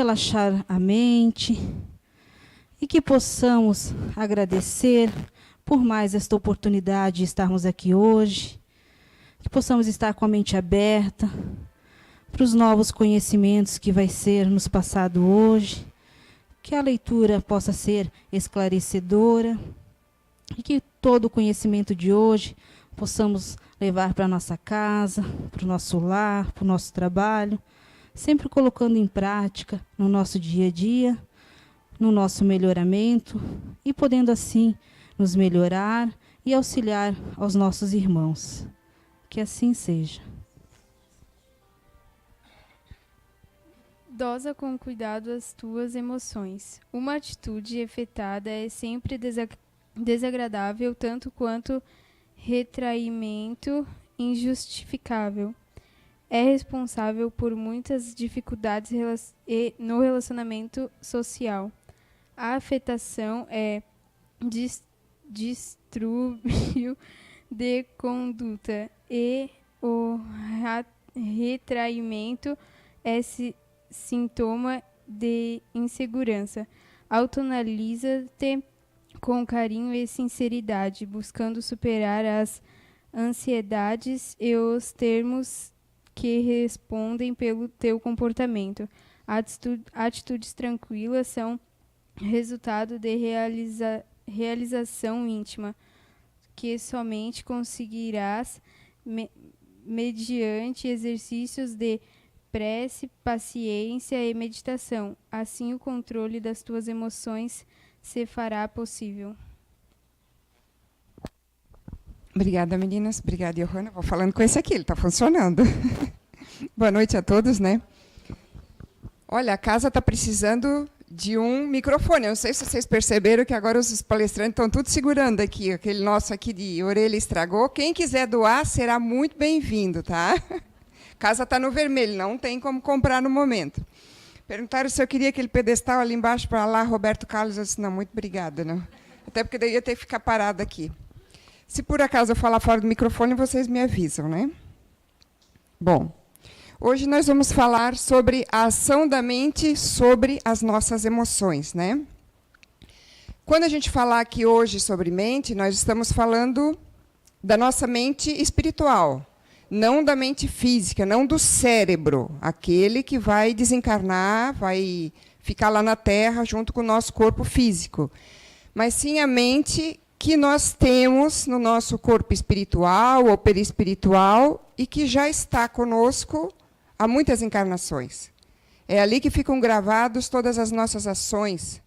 relaxar a mente e que possamos agradecer por mais esta oportunidade de estarmos aqui hoje, que possamos estar com a mente aberta para os novos conhecimentos que vai ser nos passado hoje, que a leitura possa ser esclarecedora e que todo o conhecimento de hoje possamos levar para a nossa casa, para o nosso lar, para o nosso trabalho, sempre colocando em prática no nosso dia a dia, no nosso melhoramento e podendo assim nos melhorar e auxiliar aos nossos irmãos. Que assim seja. Dosa com cuidado as tuas emoções. Uma atitude efetuada é sempre desagradável, tanto quanto retraimento injustificável. É responsável por muitas dificuldades no relacionamento social. A afetação é distúrbio de conduta e o retraimento é sintoma de insegurança. Autoanalisa-te com carinho e sinceridade, buscando superar as ansiedades e os termos que respondem pelo teu comportamento. Atitudes tranquilas são resultado de realização íntima, que somente conseguirás mediante exercícios de prece, paciência e meditação. Assim, o controle das tuas emoções se fará possível. Obrigada, meninas. Obrigada, Johanna. Vou falando com esse aqui, ele está funcionando. Boa noite a todos, né? Olha, a casa está precisando de um microfone. Eu não sei se vocês perceberam que agora os palestrantes estão tudo segurando aqui. Aquele nosso aqui de orelha estragou. Quem quiser doar será muito bem-vindo, tá? A casa está no vermelho, não tem como comprar no momento. Perguntaram se eu queria aquele pedestal ali embaixo para lá, Roberto Carlos. Eu disse, não, muito obrigada. Não. Até porque daí ia ter que ficar parada aqui. Se por acaso eu falar fora do microfone, vocês me avisam, né? Bom, hoje nós vamos falar sobre a ação da mente sobre as nossas emoções, né? Quando a gente falar aqui hoje sobre mente, nós estamos falando da nossa mente espiritual, não da mente física, não do cérebro, aquele que vai desencarnar, vai ficar lá na Terra junto com o nosso corpo físico, mas sim a mente que nós temos no nosso corpo espiritual ou perispiritual e que já está conosco há muitas encarnações. É ali que ficam gravados todas as nossas ações,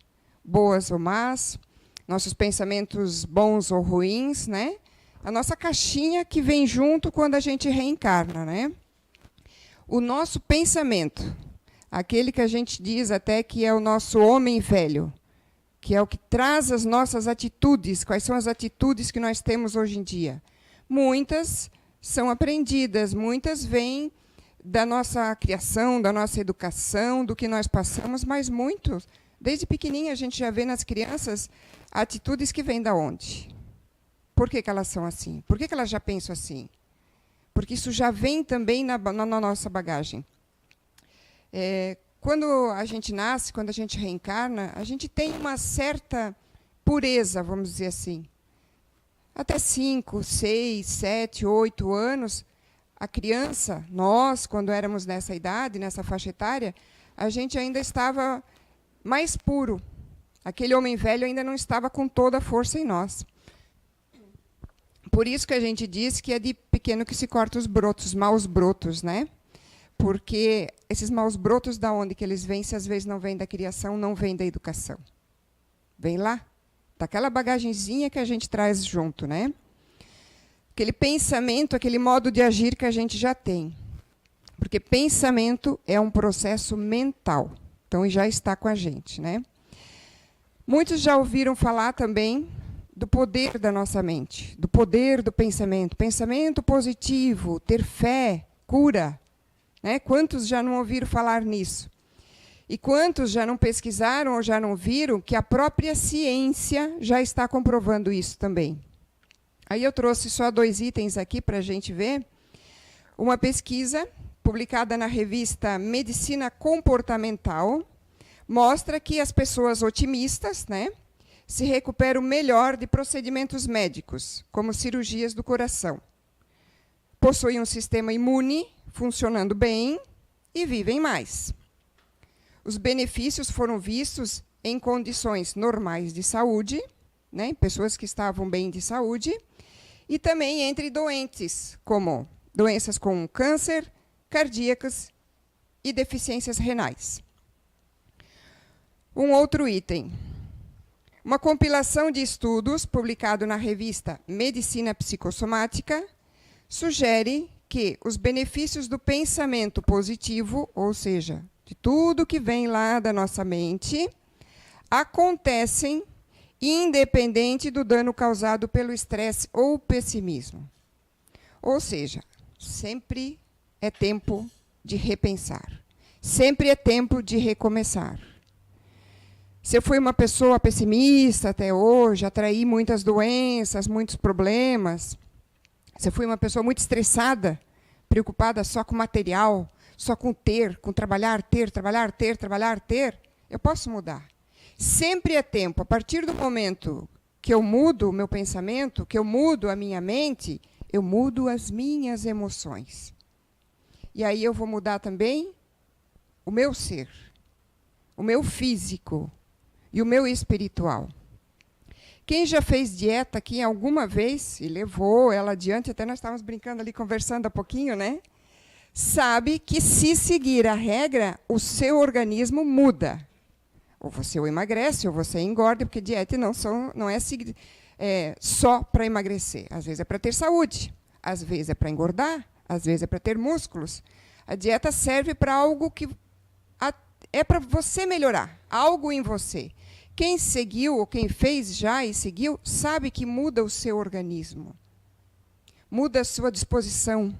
boas ou más, nossos pensamentos bons ou ruins, né? A nossa caixinha que vem junto quando a gente reencarna, né? O nosso pensamento, aquele que a gente diz até que é o nosso homem velho, que é o que traz as nossas atitudes. Quais são as atitudes que nós temos hoje em dia? Muitas são aprendidas, muitas vêm da nossa criação, da nossa educação, do que nós passamos, mas muitos, desde pequenininha, a gente já vê nas crianças atitudes que vêm da onde? Por que elas são assim? Por que elas já pensam assim? Porque isso já vem também na nossa bagagem. Quando a gente nasce, quando a gente reencarna, a gente tem uma certa pureza, vamos dizer assim. Até 5, 6, 7, 8 anos, a criança, nós, quando éramos nessa idade, nessa faixa etária, a gente ainda estava mais puro. Aquele homem velho ainda não estava com toda a força em nós. Por isso que a gente diz que é de pequeno que se corta os brotos, maus brotos, né? Porque esses maus brotos, da onde que eles vêm, se às vezes não vêm da criação, não vêm da educação. Vem lá, daquela bagagenzinha que a gente traz junto, né? Aquele pensamento, aquele modo de agir que a gente já tem. Porque pensamento é um processo mental. Então, já está com a gente, né? Muitos já ouviram falar também do poder da nossa mente, do poder do pensamento. Pensamento positivo, ter fé, cura. Né? Quantos já não ouviram falar nisso? E quantos já não pesquisaram ou já não viram que a própria ciência já está comprovando isso também? Aí eu trouxe só 2 itens aqui para a gente ver. Uma pesquisa publicada na revista Medicina Comportamental, mostra que as pessoas otimistas, né, se recuperam melhor de procedimentos médicos, como cirurgias do coração. Possuem um sistema imune funcionando bem e vivem mais. Os benefícios foram vistos em condições normais de saúde, né, pessoas que estavam bem de saúde, e também entre doentes, como doenças com câncer, cardíacas e deficiências renais. Um outro item. Uma compilação de estudos, publicado na revista Medicina Psicossomática, sugere que os benefícios do pensamento positivo, ou seja, de tudo que vem lá da nossa mente, acontecem independente do dano causado pelo estresse ou pessimismo. Ou seja, sempre é tempo de repensar. Sempre é tempo de recomeçar. Se eu fui uma pessoa pessimista até hoje, atraí muitas doenças, muitos problemas, se eu fui uma pessoa muito estressada, preocupada só com material, só com ter, com trabalhar, ter, eu posso mudar. Sempre é tempo. A partir do momento que eu mudo o meu pensamento, que eu mudo a minha mente, eu mudo as minhas emoções. E aí eu vou mudar também o meu ser, o meu físico e o meu espiritual. Quem já fez dieta aqui alguma vez, e levou ela adiante, até nós estávamos brincando ali, conversando há pouquinho, né? Sabe que se seguir a regra, o seu organismo muda. Ou você emagrece, ou você engorda, porque dieta não é só para emagrecer. Às vezes é para ter saúde, às vezes é para engordar, às vezes é para ter músculos. A dieta serve para algo que é para você melhorar, algo em você. Quem seguiu, ou quem fez já e seguiu, sabe que muda o seu organismo. Muda a sua disposição.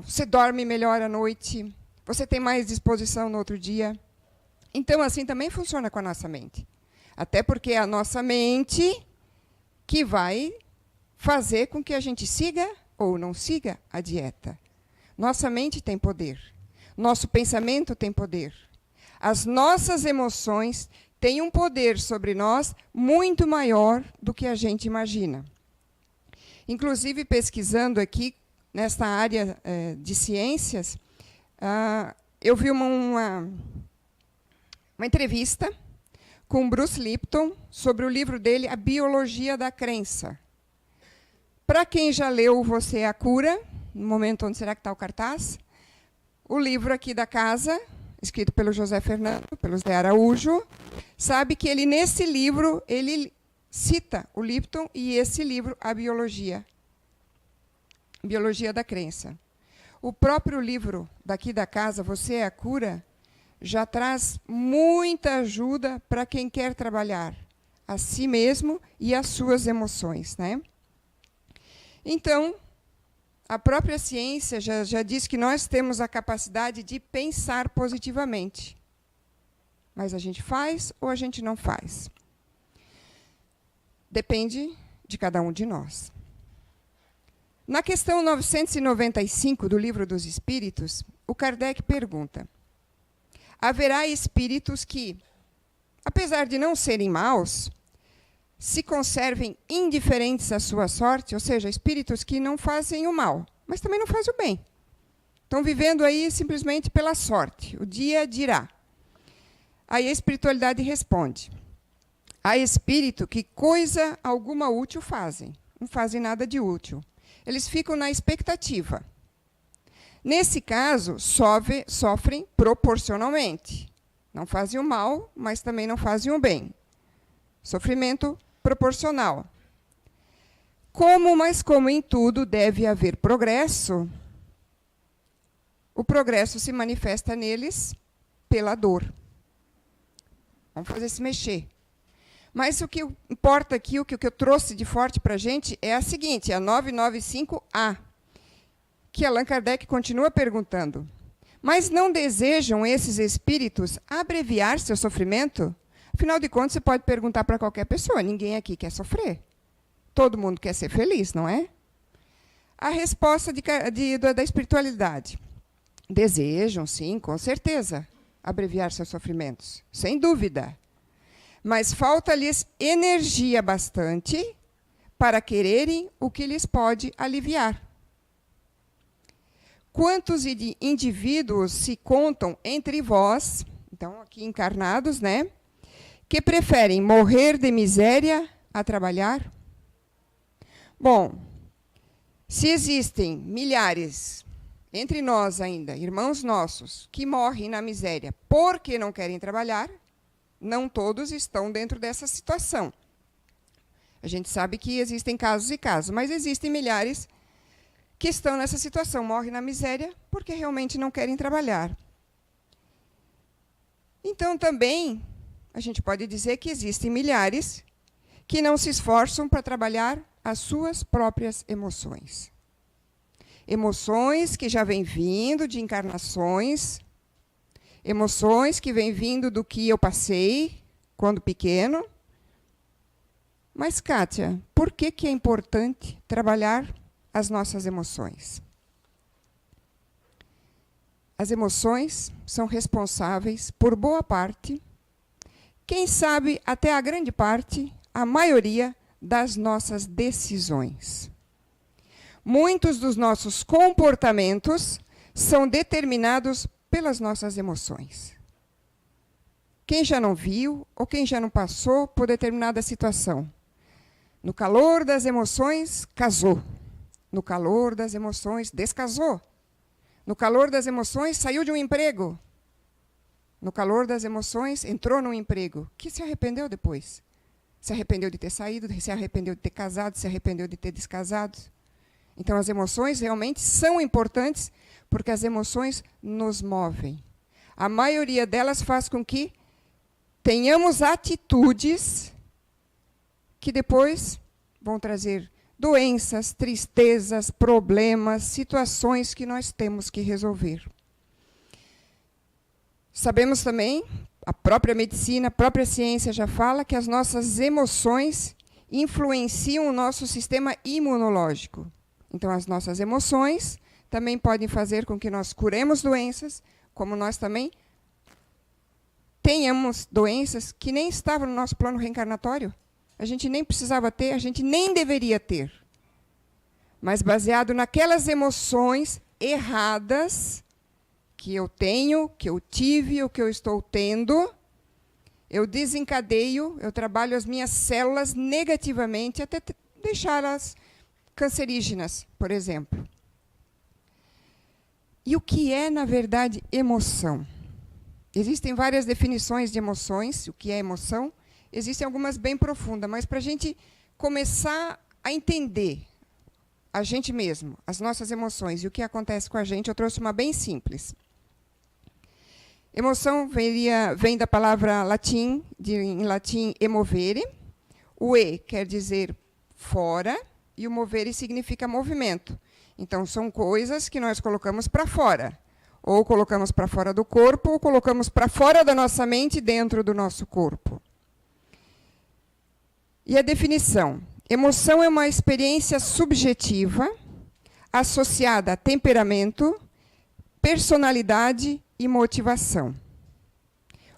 Você dorme melhor à noite, você tem mais disposição no outro dia. Então, assim também funciona com a nossa mente. Até porque é a nossa mente que vai fazer com que a gente siga ou não siga a dieta. Nossa mente tem poder. Nosso pensamento tem poder. As nossas emoções têm um poder sobre nós muito maior do que a gente imagina. Inclusive, pesquisando aqui, nesta área de ciências, eu vi uma entrevista com Bruce Lipton sobre o livro dele, A Biologia da Crença. Para quem já leu Você é a Cura, no momento onde será que está o cartaz, o livro aqui da casa, escrito pelo José Fernando, pelo Zé Araújo, sabe que ele, nesse livro, ele cita o Lipton e esse livro, A Biologia da Crença. O próprio livro daqui da casa, Você é a Cura, já traz muita ajuda para quem quer trabalhar a si mesmo e as suas emoções, né? Então, a própria ciência já diz que nós temos a capacidade de pensar positivamente. Mas a gente faz ou a gente não faz? Depende de cada um de nós. Na questão 995 do Livro dos Espíritos, o Kardec pergunta: haverá espíritos que, apesar de não serem maus, se conservem indiferentes à sua sorte, ou seja, espíritos que não fazem o mal, mas também não fazem o bem. Estão vivendo aí simplesmente pela sorte. O dia dirá. Aí a espiritualidade responde: há espírito que coisa alguma útil fazem, não fazem nada de útil. Eles ficam na expectativa. Nesse caso, sofrem proporcionalmente. Não fazem o mal, mas também não fazem o bem. Sofrimento proporcional. Mas como em tudo deve haver progresso, o progresso se manifesta neles pela dor. Vamos fazer se mexer. Mas o que importa aqui, o que eu trouxe de forte para a gente, é a seguinte, a 995A, que Allan Kardec continua perguntando: mas não desejam esses espíritos abreviar seu sofrimento? Afinal de contas, você pode perguntar para qualquer pessoa, ninguém aqui quer sofrer. Todo mundo quer ser feliz, não é? A resposta da espiritualidade: desejam, sim, com certeza. abreviar seus sofrimentos, sem dúvida. Mas falta-lhes energia bastante para quererem o que lhes pode aliviar. Quantos indivíduos se contam entre vós, então aqui encarnados, né, que preferem morrer de miséria a trabalhar? Bom, se existem milhares entre nós ainda, irmãos nossos, que morrem na miséria porque não querem trabalhar, não todos estão dentro dessa situação. A gente sabe que existem casos e casos, mas existem milhares que estão nessa situação, morrem na miséria porque realmente não querem trabalhar. Então, também, a gente pode dizer que existem milhares que não se esforçam para trabalhar as suas próprias emoções. Emoções que já vêm vindo de encarnações, emoções que vêm vindo do que eu passei quando pequeno. Mas, Kátia, por que é importante trabalhar as nossas emoções? As emoções são responsáveis por boa parte, quem sabe até a grande parte, a maioria das nossas decisões. Muitos dos nossos comportamentos são determinados pelas nossas emoções. Quem já não viu ou quem já não passou por determinada situação? No calor das emoções, casou. No calor das emoções, descasou. No calor das emoções, saiu de um emprego. No calor das emoções, entrou num emprego. Que se arrependeu depois? Se arrependeu de ter saído, se arrependeu de ter casado, se arrependeu de ter descasado. Então, as emoções realmente são importantes, porque as emoções nos movem. A maioria delas faz com que tenhamos atitudes que depois vão trazer doenças, tristezas, problemas, situações que nós temos que resolver. Sabemos também, a própria medicina, a própria ciência já fala que as nossas emoções influenciam o nosso sistema imunológico. Então, as nossas emoções também podem fazer com que nós curemos doenças, como nós também tenhamos doenças que nem estavam no nosso plano reencarnatório. A gente nem precisava ter, a gente nem deveria ter. Mas baseado naquelas emoções erradas que eu tenho, que eu tive, ou que eu estou tendo, eu desencadeio, eu trabalho as minhas células negativamente até deixá-las cancerígenas, por exemplo. E o que é, na verdade, emoção? Existem várias definições de emoções, o que é emoção. Existem algumas bem profundas, mas para a gente começar a entender a gente mesmo, as nossas emoções e o que acontece com a gente, eu trouxe uma bem simples. Emoção vem da palavra latim, em latim, emovere. O e quer dizer fora e o movere significa movimento. Então, são coisas que nós colocamos para fora. Ou colocamos para fora do corpo, ou colocamos para fora da nossa mente dentro do nosso corpo. E a definição. Emoção é uma experiência subjetiva associada a temperamento, personalidade e motivação.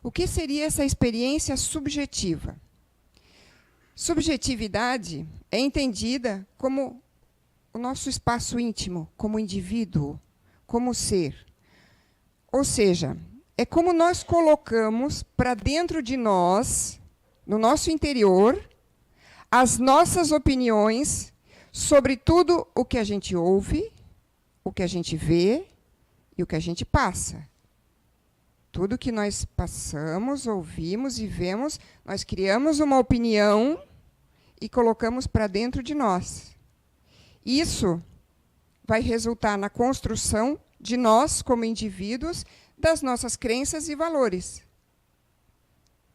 O que seria essa experiência subjetiva? Subjetividade é entendida como o nosso espaço íntimo, como indivíduo, como ser. Ou seja, é como nós colocamos para dentro de nós, no nosso interior, as nossas opiniões sobre tudo o que a gente ouve, o que a gente vê e o que a gente passa. Tudo que nós passamos, ouvimos e vemos, nós criamos uma opinião e colocamos para dentro de nós. Isso vai resultar na construção de nós, como indivíduos, das nossas crenças e valores,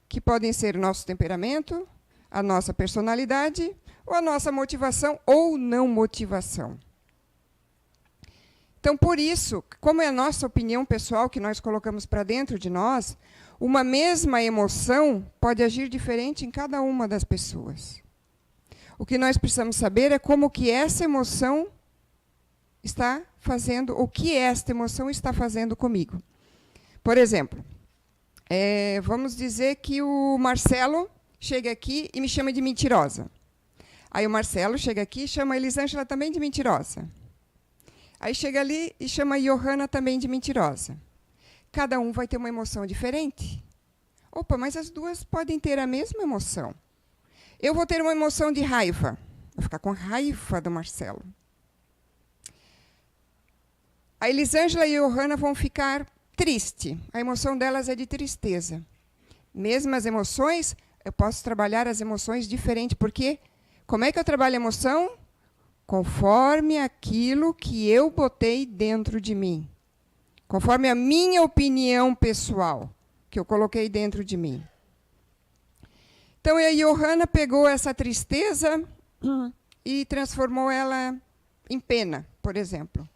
que podem ser o nosso temperamento, a nossa personalidade, ou a nossa motivação ou não motivação. Então, por isso, como é a nossa opinião pessoal que nós colocamos para dentro de nós, uma mesma emoção pode agir diferente em cada uma das pessoas. O que nós precisamos saber é como que essa emoção está fazendo, o que esta emoção está fazendo comigo. Por exemplo, Vamos dizer que o Marcelo chega aqui e me chama de mentirosa. Aí o Marcelo chega aqui e chama a Elisângela também de mentirosa. Aí chega ali e chama a Johanna também de mentirosa. Cada um vai ter uma emoção diferente. Opa, mas as duas podem ter a mesma emoção. Eu vou ter uma emoção de raiva. Vou ficar com raiva do Marcelo. A Elisângela e a Johanna vão ficar tristes. A emoção delas é de tristeza. Mesmas emoções, eu posso trabalhar as emoções diferentes. Porque como é que eu trabalho a emoção? Conforme aquilo que eu botei dentro de mim. Conforme a minha opinião pessoal, que eu coloquei dentro de mim. Então, a Johanna pegou essa tristeza e transformou ela em pena, por exemplo.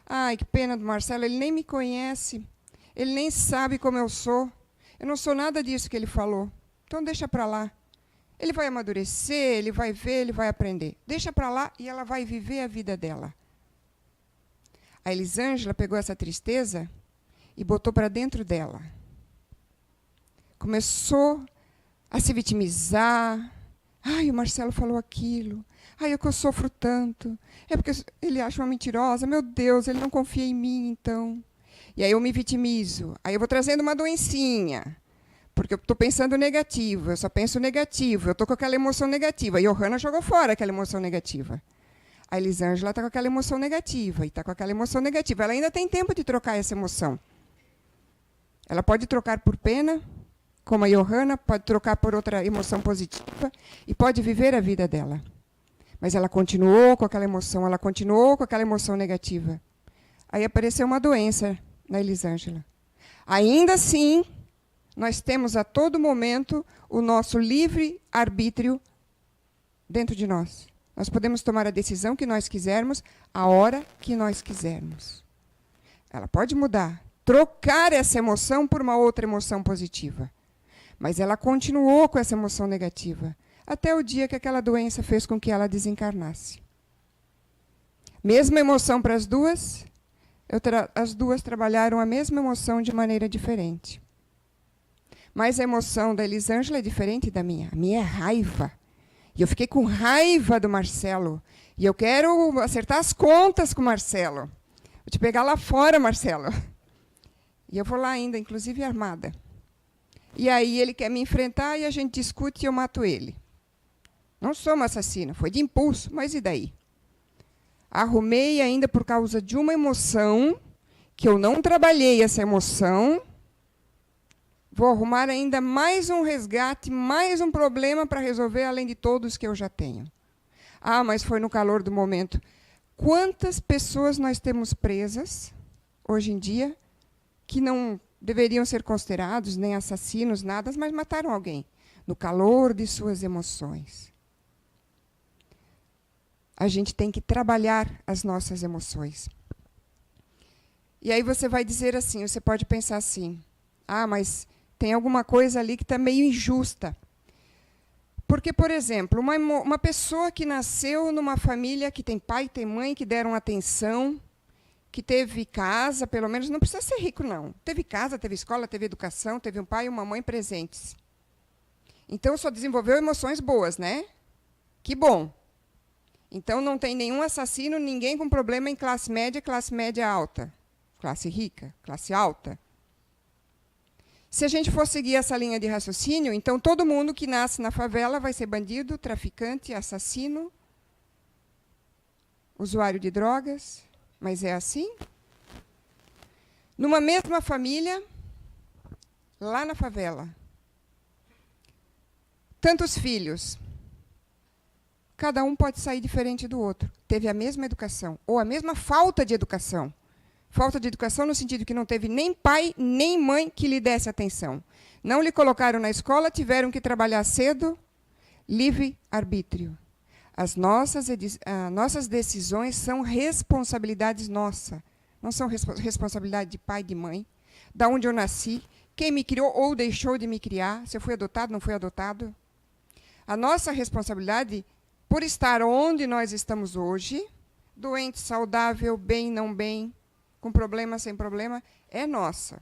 Ai, que pena do Marcelo, ele nem me conhece, ele nem sabe como eu sou. Eu não sou nada disso que ele falou. Então, deixa para lá. Ele vai amadurecer, ele vai ver, ele vai aprender. Deixa para lá e ela vai viver a vida dela. A Elisângela pegou essa tristeza e botou para dentro dela. Começou a se vitimizar. Ai, o Marcelo falou aquilo. Ai, eu sofro tanto. É porque ele acha uma mentirosa. Meu Deus, ele não confia em mim, então. E aí eu me vitimizo. Aí eu vou trazendo uma doencinha. Porque eu estou pensando negativo, eu só penso negativo, eu estou com aquela emoção negativa. E a Johanna jogou fora aquela emoção negativa. A Elisângela está com aquela emoção negativa, e está com aquela emoção negativa. Ela ainda tem tempo de trocar essa emoção. Ela pode trocar por pena, como a Johanna, pode trocar por outra emoção positiva, e pode viver a vida dela. Mas ela continuou com aquela emoção, ela continuou com aquela emoção negativa. Aí apareceu uma doença na Elisângela. Ainda assim, nós temos a todo momento o nosso livre arbítrio dentro de nós. Nós podemos tomar a decisão que nós quisermos, a hora que nós quisermos. Ela pode mudar, trocar essa emoção por uma outra emoção positiva. Mas ela continuou com essa emoção negativa, até o dia que aquela doença fez com que ela desencarnasse. Mesma emoção para as duas, as duas trabalharam a mesma emoção de maneira diferente. Mas a emoção da Elisângela é diferente da minha. A minha é raiva. E eu fiquei com raiva do Marcelo. E eu quero acertar as contas com o Marcelo. Vou te pegar lá fora, Marcelo. E eu vou lá ainda, inclusive armada. E aí ele quer me enfrentar e a gente discute e eu mato ele. Não sou uma assassina, foi de impulso, mas e daí? Arrumei ainda por causa de uma emoção, que eu não trabalhei essa emoção. Vou arrumar ainda mais um resgate, mais um problema para resolver, além de todos que eu já tenho. Ah, mas foi no calor do momento. Quantas pessoas nós temos presas, hoje em dia, que não deveriam ser considerados nem assassinos, nada, mas mataram alguém, no calor de suas emoções. A gente tem que trabalhar as nossas emoções. E aí você vai dizer assim, você pode pensar assim, ah, mas tem alguma coisa ali que está meio injusta. Porque, por exemplo, uma pessoa que nasceu numa família que tem pai, tem mãe, que deram atenção, que teve casa, pelo menos, não precisa ser rico, não. Teve casa, teve escola, teve educação, teve um pai e uma mãe presentes. Então, só desenvolveu emoções boas, né? Que bom. Então, não tem nenhum assassino, ninguém com problema em classe média alta. Classe rica, classe alta. Se a gente for seguir essa linha de raciocínio, então todo mundo que nasce na favela vai ser bandido, traficante, assassino, usuário de drogas. Mas é assim? Numa mesma família, lá na favela, tantos filhos, cada um pode sair diferente do outro. Teve a mesma educação, ou a mesma falta de educação. Falta de educação no sentido que não teve nem pai, nem mãe que lhe desse atenção. Não lhe colocaram na escola, tiveram que trabalhar cedo, livre arbítrio. As nossas decisões são responsabilidades nossas. Não são responsabilidade de pai e de mãe. Da onde eu nasci, quem me criou ou deixou de me criar, se eu fui adotado, não fui adotado. A nossa responsabilidade, por estar onde nós estamos hoje, doente, saudável, bem, não bem, com problema, sem problema, é nossa.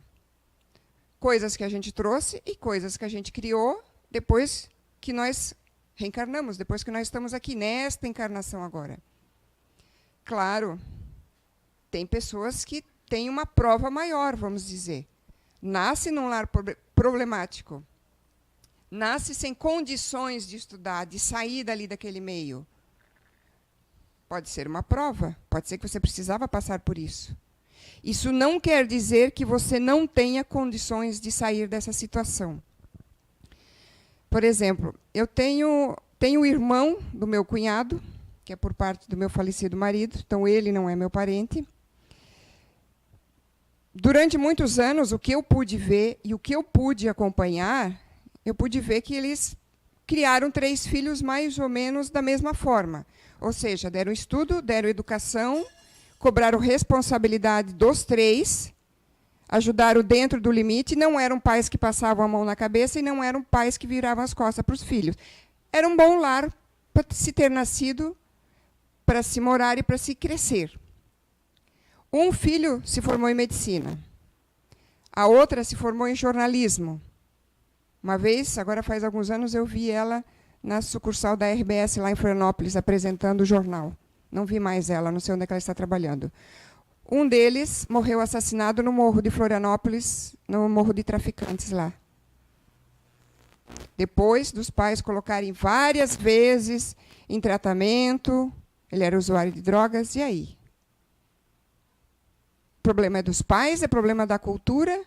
Coisas que a gente trouxe e coisas que a gente criou depois que nós reencarnamos, depois que nós estamos aqui, nesta encarnação agora. Claro, tem pessoas que têm uma prova maior, vamos dizer. Nasce num lar problemático. Nasce sem condições de estudar, de sair dali daquele meio. Pode ser uma prova, pode ser que você precisava passar por isso. Isso não quer dizer que você não tenha condições de sair dessa situação. Por exemplo, eu tenho o irmão do meu cunhado, que é por parte do meu falecido marido, então ele não é meu parente. Durante muitos anos, o que eu pude ver e o que eu pude acompanhar, eu pude ver que eles criaram 3 filhos mais ou menos da mesma forma. Ou seja, deram estudo, deram educação, cobraram responsabilidade dos 3, ajudaram dentro do limite, não eram pais que passavam a mão na cabeça e não eram pais que viravam as costas para os filhos. Era um bom lar para se ter nascido, para se morar e para se crescer. Um filho se formou em medicina. A outra se formou em jornalismo. Uma vez, agora faz alguns anos, eu vi ela na sucursal da RBS, lá em Florianópolis, apresentando o jornal. Não vi mais ela, não sei onde é que ela está trabalhando. Um deles morreu assassinado no Morro de Florianópolis, no Morro de Traficantes, lá. Depois dos pais colocarem várias vezes em tratamento, ele era usuário de drogas, e aí? O problema é dos pais? É problema da cultura?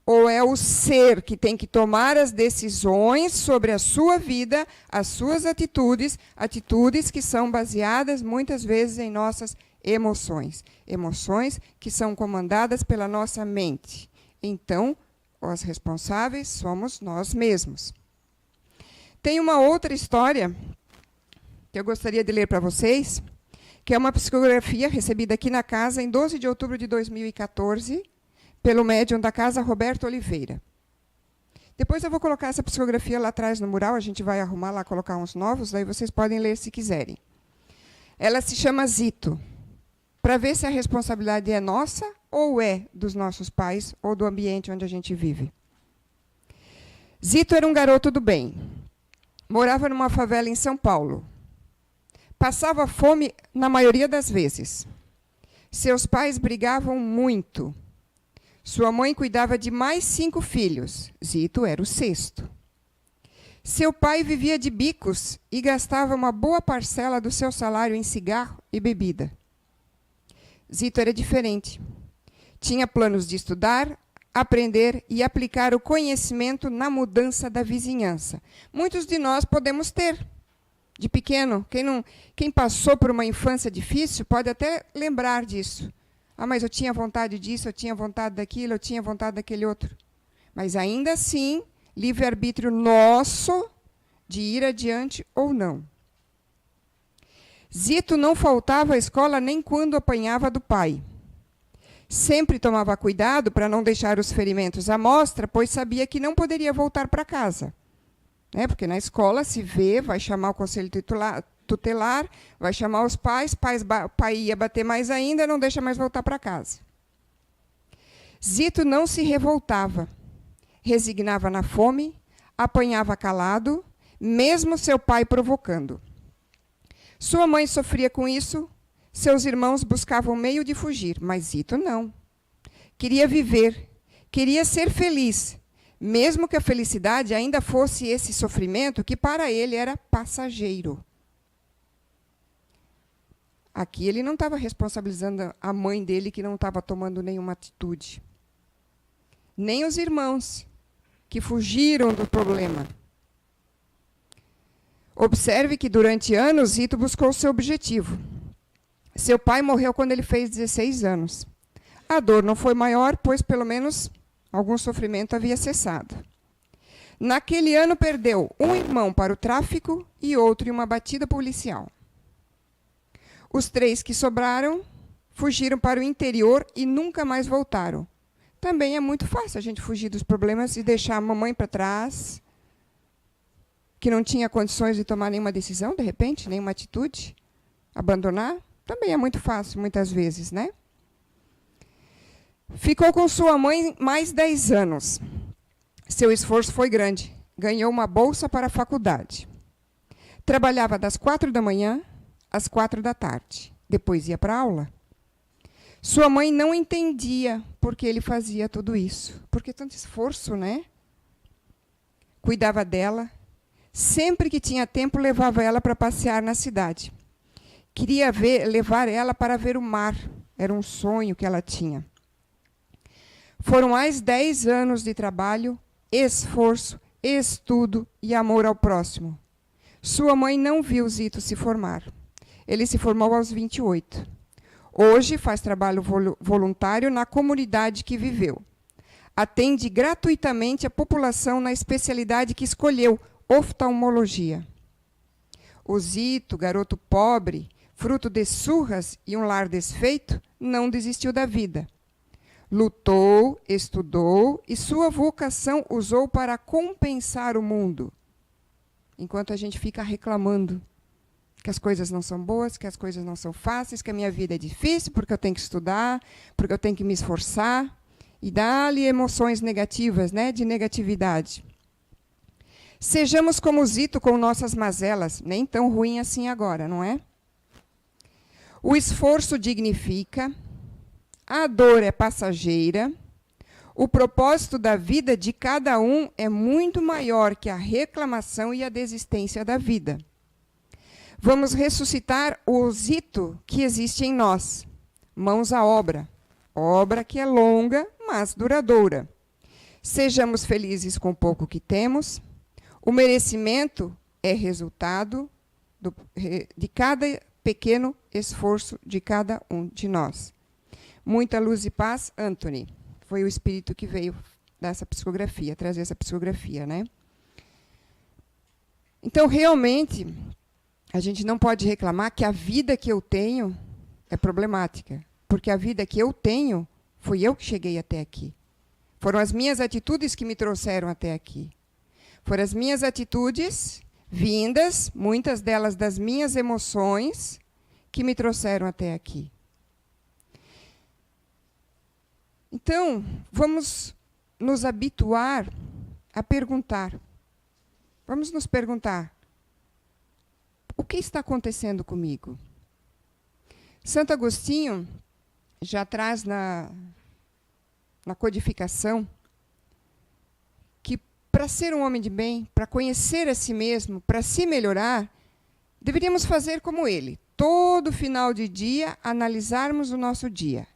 Ou é o ser que tem que tomar as decisões sobre a sua vida, as suas atitudes, atitudes que são baseadas, muitas vezes, em nossas emoções. Emoções que são comandadas pela nossa mente. Então, os responsáveis somos nós mesmos. Tem uma outra história que eu gostaria de ler para vocês, que é uma psicografia recebida aqui na casa em 12 de outubro de 2014, pelo médium da casa, Roberto Oliveira. Depois eu vou colocar essa psicografia lá atrás no mural, a gente vai arrumar lá, colocar uns novos, daí vocês podem ler se quiserem. Ela se chama Zito, para ver se a responsabilidade é nossa ou é dos nossos pais ou do ambiente onde a gente vive. Zito era um garoto do bem. Morava numa favela em São Paulo. Passava fome na maioria das vezes. Seus pais brigavam muito. Sua mãe cuidava de mais 5 filhos. Zito era o 6º. Seu pai vivia de bicos e gastava uma boa parcela do seu salário em cigarro e bebida. Zito era diferente. Tinha planos de estudar, aprender e aplicar o conhecimento na mudança da vizinhança. Muitos de nós podemos ter. De pequeno, quem passou por uma infância difícil pode até lembrar disso. Ah, mas eu tinha vontade disso, eu tinha vontade daquilo, eu tinha vontade daquele outro. Mas, ainda assim, livre-arbítrio nosso de ir adiante ou não. Zito não faltava à escola nem quando apanhava do pai. Sempre tomava cuidado para não deixar os ferimentos à mostra, pois sabia que não poderia voltar para casa. Porque na escola se vê, vai chamar o conselho tutelar, vai chamar os pais, pai ia bater mais ainda, não deixa mais voltar para casa. Zito não se revoltava, resignava na fome, apanhava calado, mesmo seu pai provocando. Sua mãe sofria com isso, seus irmãos buscavam meio de fugir, mas Zito não. Queria viver, queria ser feliz, mesmo que a felicidade ainda fosse esse sofrimento que para ele era passageiro. Aqui ele não estava responsabilizando a mãe dele, que não estava tomando nenhuma atitude. Nem os irmãos, que fugiram do problema. Observe que, durante anos, Zito buscou seu objetivo. Seu pai morreu quando ele fez 16 anos. A dor não foi maior, pois, pelo menos, algum sofrimento havia cessado. Naquele ano, perdeu um irmão para o tráfico e outro em uma batida policial. Os 3 que sobraram fugiram para o interior e nunca mais voltaram. Também é muito fácil a gente fugir dos problemas e deixar a mamãe para trás, que não tinha condições de tomar nenhuma decisão, de repente, nenhuma atitude, abandonar. Também é muito fácil, muitas vezes, né? Ficou com sua mãe mais 10 anos. Seu esforço foi grande. Ganhou uma bolsa para a faculdade. Trabalhava das 4 da manhã às 4 da tarde. Depois ia para a aula. Sua mãe não entendia por que ele fazia tudo isso. Por que tanto esforço, né? Cuidava dela. Sempre que tinha tempo, levava ela para passear na cidade. Queria levar ela para ver o mar. Era um sonho que ela tinha. Foram mais 10 anos de trabalho, esforço, estudo e amor ao próximo. Sua mãe não viu Zito se formar. Ele se formou aos 28. Hoje faz trabalho voluntário na comunidade que viveu. Atende gratuitamente a população na especialidade que escolheu, oftalmologia. O Zito, garoto pobre, fruto de surras e um lar desfeito, não desistiu da vida. Lutou, estudou e sua vocação usou para compensar o mundo. Enquanto a gente fica reclamando que as coisas não são boas, que as coisas não são fáceis, que a minha vida é difícil, porque eu tenho que estudar, porque eu tenho que me esforçar, e dá-lhe emoções negativas, né, de negatividade. Sejamos como Zito com nossas mazelas, nem tão ruim assim agora, não é? O esforço dignifica, a dor é passageira, o propósito da vida de cada um é muito maior que a reclamação e a desistência da vida. Vamos ressuscitar o Zito que existe em nós. Mãos à obra. Obra que é longa, mas duradoura. Sejamos felizes com o pouco que temos. O merecimento é resultado de cada pequeno esforço de cada um de nós. Muita luz e paz, Anthony. Foi o espírito que veio dessa psicografia, trazer essa psicografia, né? Então, realmente, a gente não pode reclamar que a vida que eu tenho é problemática, porque a vida que eu tenho, fui eu que cheguei até aqui. Foram as minhas atitudes que me trouxeram até aqui. Foram as minhas atitudes vindas, muitas delas das minhas emoções, que me trouxeram até aqui. Então, vamos nos habituar a perguntar. Vamos nos perguntar: o que está acontecendo comigo? Santo Agostinho já traz na codificação que, para ser um homem de bem, para conhecer a si mesmo, para se melhorar, deveríamos fazer como ele. Todo final de dia, analisarmos o nosso dia.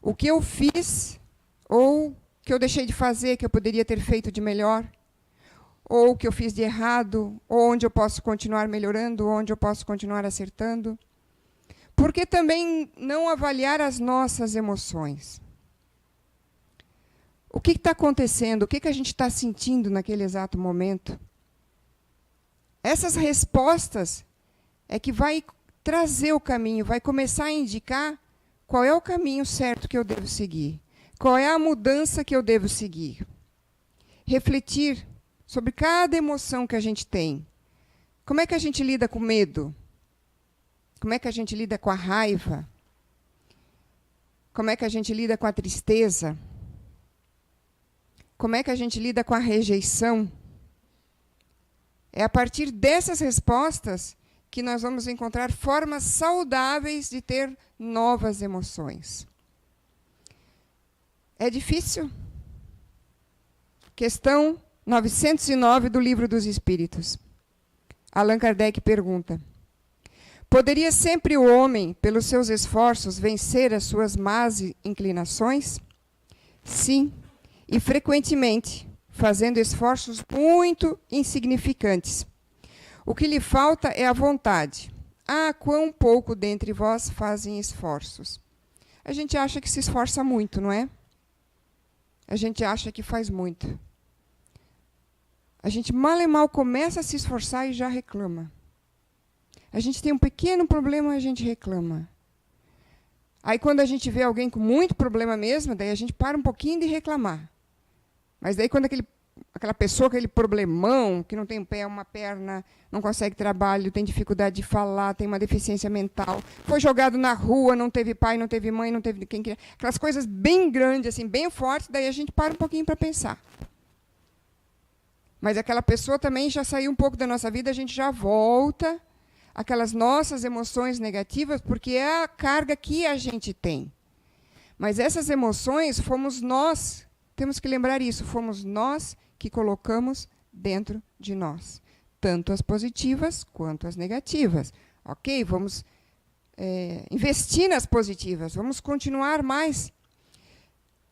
O que eu fiz, ou que eu deixei de fazer, que eu poderia ter feito de melhor, ou o que eu fiz de errado, ou onde eu posso continuar melhorando, onde eu posso continuar acertando. Por que também não avaliar as nossas emoções? O que está acontecendo? O que a gente está sentindo naquele exato momento? Essas respostas é que vai trazer o caminho, vai começar a indicar qual é o caminho certo que eu devo seguir, qual é a mudança que eu devo seguir. Refletir sobre cada emoção que a gente tem. Como é que a gente lida com medo? Como é que a gente lida com a raiva? Como é que a gente lida com a tristeza? Como é que a gente lida com a rejeição? É a partir dessas respostas que nós vamos encontrar formas saudáveis de ter novas emoções. É difícil? Questão 909 do Livro dos Espíritos. Allan Kardec pergunta: poderia sempre o homem, pelos seus esforços, vencer as suas más inclinações? Sim, e frequentemente, fazendo esforços muito insignificantes. O que lhe falta é a vontade. Ah, quão pouco dentre vós fazem esforços. A gente acha que se esforça muito, não é? A gente acha que faz muito. A gente mal e mal começa a se esforçar e já reclama. A gente tem um pequeno problema, a gente reclama. Aí, quando a gente vê alguém com muito problema mesmo, daí a gente para um pouquinho de reclamar. Mas daí, quando aquele aquela pessoa, aquele problemão, que não tem um pé, uma perna, não consegue trabalho, tem dificuldade de falar, tem uma deficiência mental, foi jogado na rua, não teve pai, não teve mãe, não teve quem queria. Aquelas coisas bem grandes, assim, bem fortes, daí a gente para um pouquinho para pensar. Mas aquela pessoa também já saiu um pouco da nossa vida, a gente já volta aquelas nossas emoções negativas, porque é a carga que a gente tem. Mas essas emoções fomos nós, temos que lembrar isso, fomos nós que colocamos dentro de nós. Tanto as positivas quanto as negativas. Ok, vamos investir nas positivas, vamos continuar mais.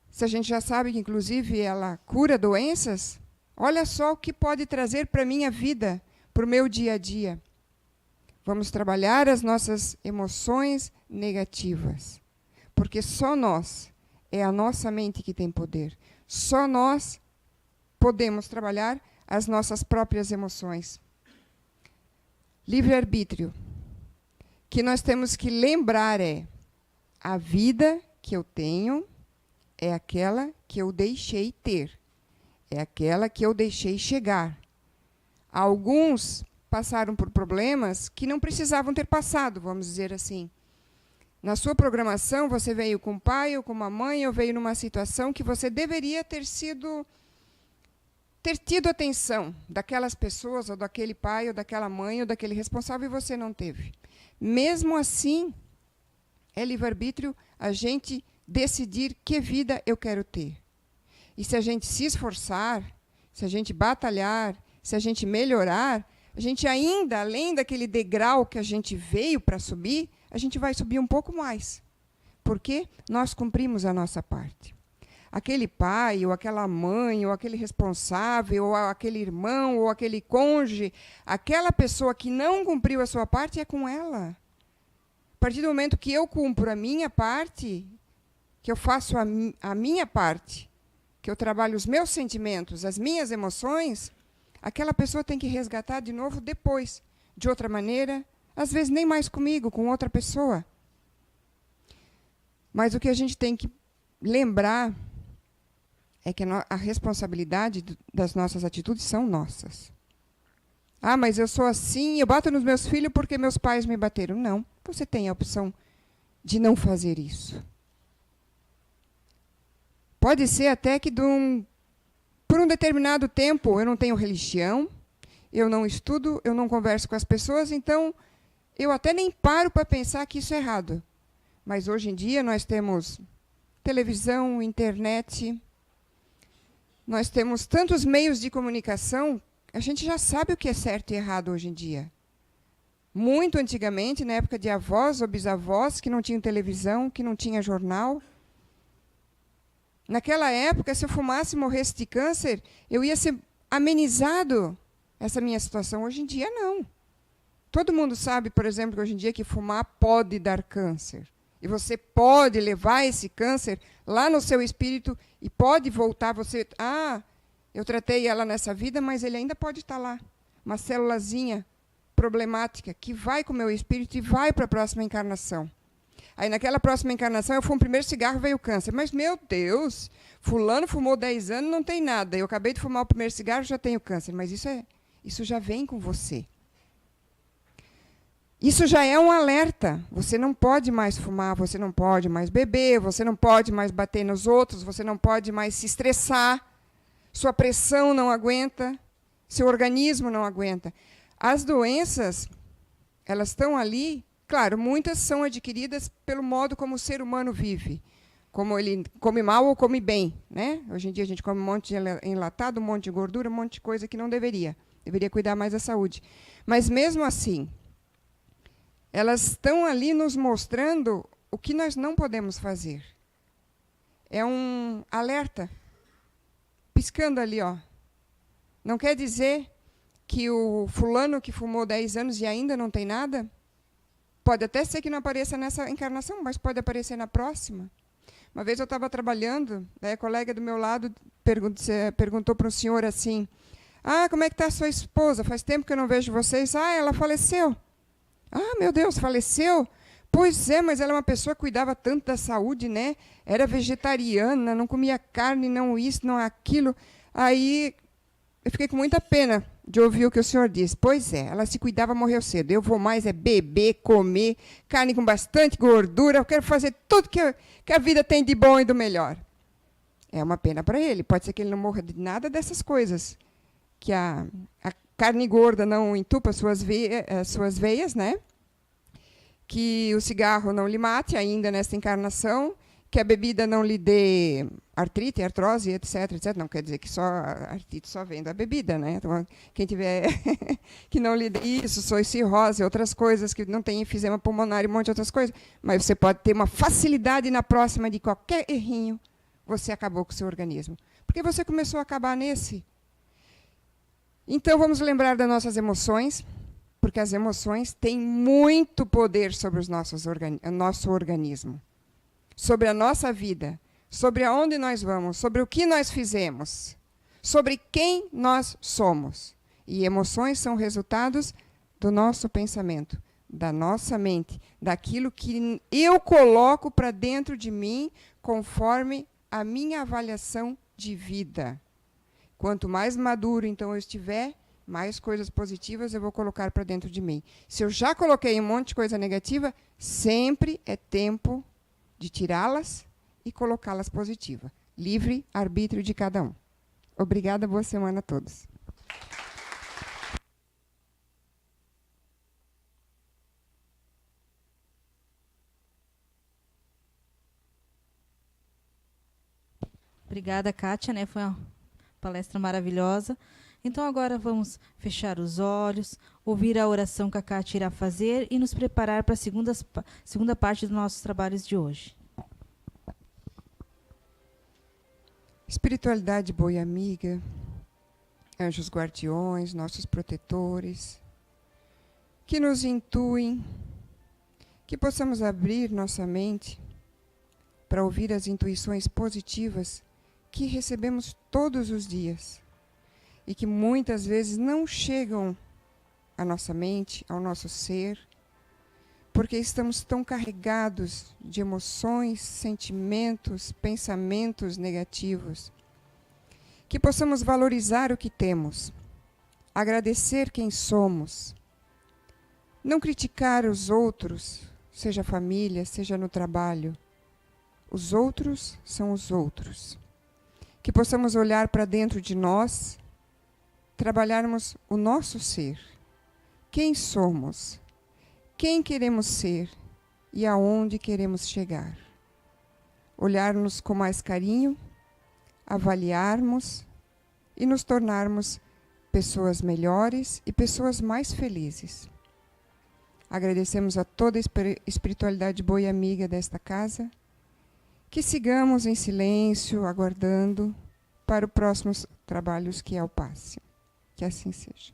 Se a gente já sabe que, inclusive, ela cura doenças, olha só o que pode trazer para a minha vida, para o meu dia a dia. Vamos trabalhar as nossas emoções negativas. Porque só nós, é a nossa mente que tem poder. Só nós podemos trabalhar as nossas próprias emoções. Livre-arbítrio. Que nós temos que lembrar a vida que eu tenho é aquela que eu deixei ter. É aquela que eu deixei chegar. Alguns passaram por problemas que não precisavam ter passado, vamos dizer assim. Na sua programação, você veio com o pai ou com uma mãe, ou veio numa situação que você deveria ter tido atenção daquelas pessoas, ou daquele pai, ou daquela mãe, ou daquele responsável, e você não teve. Mesmo assim, é livre-arbítrio a gente decidir que vida eu quero ter. E se a gente se esforçar, se a gente batalhar, se a gente melhorar, a gente ainda, além daquele degrau que a gente veio para subir, a gente vai subir um pouco mais. Porque nós cumprimos a nossa parte. Aquele pai, ou aquela mãe, ou aquele responsável, ou aquele irmão, ou aquele cônjuge, aquela pessoa que não cumpriu a sua parte, é com ela. A partir do momento que eu cumpro a minha parte, que eu faço a minha parte, que eu trabalho os meus sentimentos, as minhas emoções, aquela pessoa tem que resgatar de novo depois, de outra maneira, às vezes nem mais comigo, com outra pessoa. Mas o que a gente tem que lembrar é que a responsabilidade das nossas atitudes são nossas. Ah, mas eu sou assim, eu bato nos meus filhos porque meus pais me bateram. Não, você tem a opção de não fazer isso. Pode ser até que por um determinado tempo eu não tenho religião, eu não estudo, eu não converso com as pessoas, então eu até nem paro para pensar que isso é errado. Mas hoje em dia nós temos televisão, internet, nós temos tantos meios de comunicação, a gente já sabe o que é certo e errado hoje em dia. Muito antigamente, na época de avós ou bisavós, que não tinham televisão, que não tinha jornal. Naquela época, se eu fumasse e morresse de câncer, eu ia ser amenizado essa minha situação. Hoje em dia, não. Todo mundo sabe, por exemplo, que hoje em dia que fumar pode dar câncer. E você pode levar esse câncer lá no seu espírito e pode voltar. Você, eu tratei ela nessa vida, mas ele ainda pode estar lá. Uma célulazinha problemática que vai com o meu espírito e vai para a próxima encarnação. Aí, naquela próxima encarnação, eu fumo o primeiro cigarro, veio o câncer. Mas, meu Deus, fulano fumou 10 anos, não tem nada. Eu acabei de fumar o primeiro cigarro, já tenho câncer. Mas isso já vem com você. Isso já é um alerta. Você não pode mais fumar, você não pode mais beber, você não pode mais bater nos outros, você não pode mais se estressar, sua pressão não aguenta, seu organismo não aguenta. As doenças, elas estão ali. Claro, muitas são adquiridas pelo modo como o ser humano vive. Como ele come mal ou come bem. Né? Hoje em dia a gente come um monte de enlatado, um monte de gordura, um monte de coisa que não deveria. Deveria cuidar mais da saúde. Mas, mesmo assim, elas estão ali nos mostrando o que nós não podemos fazer. É um alerta, piscando ali. Não quer dizer que o fulano que fumou 10 anos e ainda não tem nada, pode até ser que não apareça nessa encarnação, mas pode aparecer na próxima. Uma vez eu estava trabalhando, daí a colega do meu lado perguntou para um senhor assim, como é que está a sua esposa? Faz tempo que eu não vejo vocês. Ela faleceu. Meu Deus, faleceu? Pois é, mas ela é uma pessoa que cuidava tanto da saúde, né? Era vegetariana, não comia carne, não isso, não aquilo. Aí eu fiquei com muita pena de ouvir o que o senhor disse. Pois é, ela se cuidava, morreu cedo. Eu vou mais é beber, comer, carne com bastante gordura. Eu quero fazer tudo que a vida tem de bom e do melhor. É uma pena para ele. Pode ser que ele não morra de nada dessas coisas. Que a carne gorda não entupa suas veias, né? Que o cigarro não lhe mate ainda nesta encarnação, que a bebida não lhe dê artrite, artrose, etc, etc. Não quer dizer que só a artrite só vem da bebida, né? Então, quem tiver que não lhe dê isso, cirrose, outras coisas, que não tem enfisema pulmonar e um monte de outras coisas, mas você pode ter uma facilidade na próxima de qualquer errinho, você acabou com o seu organismo. Porque você começou a acabar nesse. Então, vamos lembrar das nossas emoções, porque as emoções têm muito poder sobre o nosso organismo, sobre a nossa vida, sobre aonde nós vamos, sobre o que nós fizemos, sobre quem nós somos. E emoções são resultados do nosso pensamento, da nossa mente, daquilo que eu coloco para dentro de mim conforme a minha avaliação de vida. Quanto mais maduro, então, eu estiver, mais coisas positivas eu vou colocar para dentro de mim. Se eu já coloquei um monte de coisa negativa, sempre é tempo de tirá-las e colocá-las positivas. Livre arbítrio de cada um. Obrigada, boa semana a todos. Obrigada, Kátia, né? Foi uma palestra maravilhosa. Então, agora vamos fechar os olhos, ouvir a oração que a Kátia irá fazer e nos preparar para a segunda parte dos nossos trabalhos de hoje. Espiritualidade boa e amiga, anjos guardiões, nossos protetores, que nos intuem, que possamos abrir nossa mente para ouvir as intuições positivas que recebemos todos os dias e que muitas vezes não chegam à nossa mente, ao nosso ser, porque estamos tão carregados de emoções, sentimentos, pensamentos negativos. Que possamos valorizar o que temos, agradecer quem somos, não criticar os outros, seja a família, seja no trabalho. Os outros são os outros. Que possamos olhar para dentro de nós, trabalharmos o nosso ser. Quem somos? Quem queremos ser e aonde queremos chegar. Olharmos com mais carinho, avaliarmos e nos tornarmos pessoas melhores e pessoas mais felizes. Agradecemos a toda a espiritualidade boa e amiga desta casa, que sigamos em silêncio, aguardando para os próximos trabalhos que é o passe. Que assim seja.